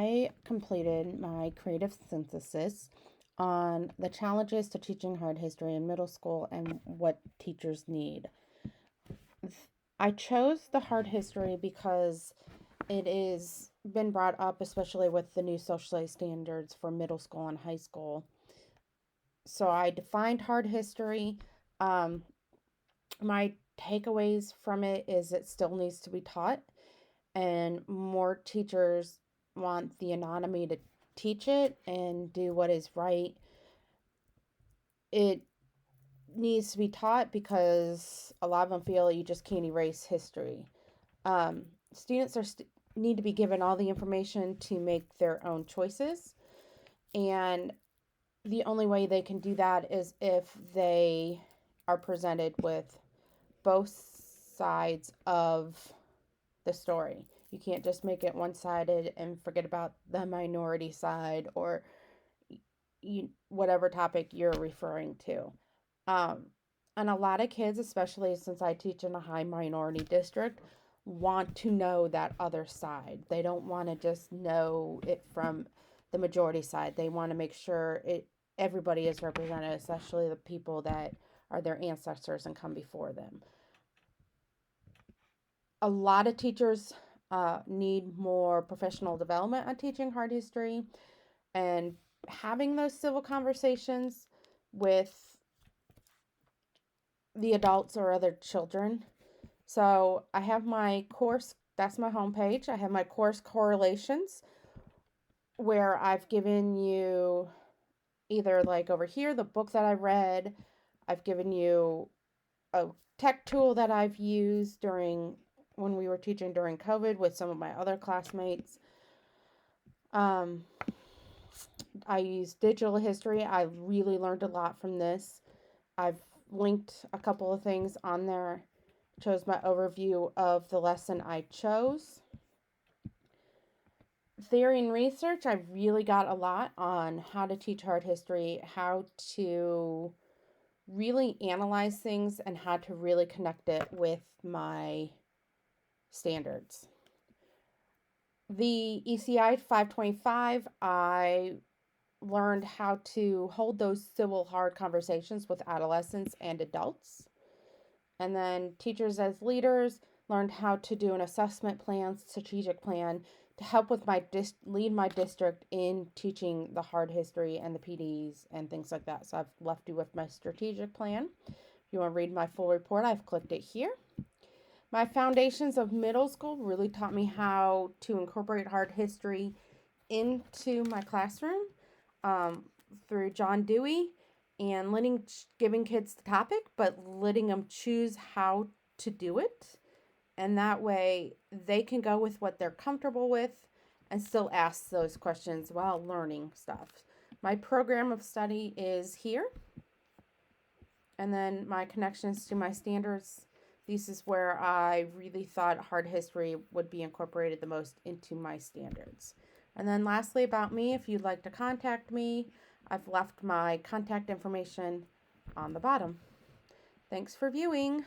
I completed my creative synthesis on the challenges to teaching hard history in middle school and what teachers need. I chose the hard history because it is been brought up, especially with the new social studies standards for middle school and high school. So I defined hard history. Um, my takeaways from it is it still needs to be taught, and more teachers want the autonomy to teach it and do what is right. It needs to be taught because a lot of them feel you just can't erase history. Students need to be given all the information to make their own choices, and the only way they can do that is if they are presented with both sides of the story. You can't just make it one-sided and forget about the minority side or whatever topic you're referring to. Um, and a lot of kids, especially since I teach in a high minority district, want to know that other side. They don't want to just know it from the majority side. They want to make sure everybody is represented, especially the people that are their ancestors and come before them. A lot of teachers need more professional development on teaching hard history and having those civil conversations with the adults or other children. So I have my course, that's my homepage. I have my course correlations where I've given you either like over here, the book that I read, I've given you a tech tool that I've used during when we were teaching during COVID with some of my other classmates. I used digital history. I really learned a lot from this. I've linked a couple of things on there. Chose my overview of the lesson I chose. Theory and research, I really got a lot on how to teach hard history, how to really analyze things, and how to really connect it with my standards. The ECI 525, I learned how to hold those civil hard conversations with adolescents and adults. And then teachers as leaders learned how to do an assessment plan, strategic plan to help with lead my district in teaching the hard history and the PDs and things like that. So I've left you with my strategic plan. If you want to read my full report, I've clicked it here. My foundations of middle school really taught me how to incorporate hard history into my classroom through John Dewey and giving kids the topic, but letting them choose how to do it. And that way they can go with what they're comfortable with and still ask those questions while learning stuff. My program of study is here. And then my connections to my standards. This is where I really thought hard history would be incorporated the most into my standards. And then lastly, about me, if you'd like to contact me, I've left my contact information on the bottom. Thanks for viewing.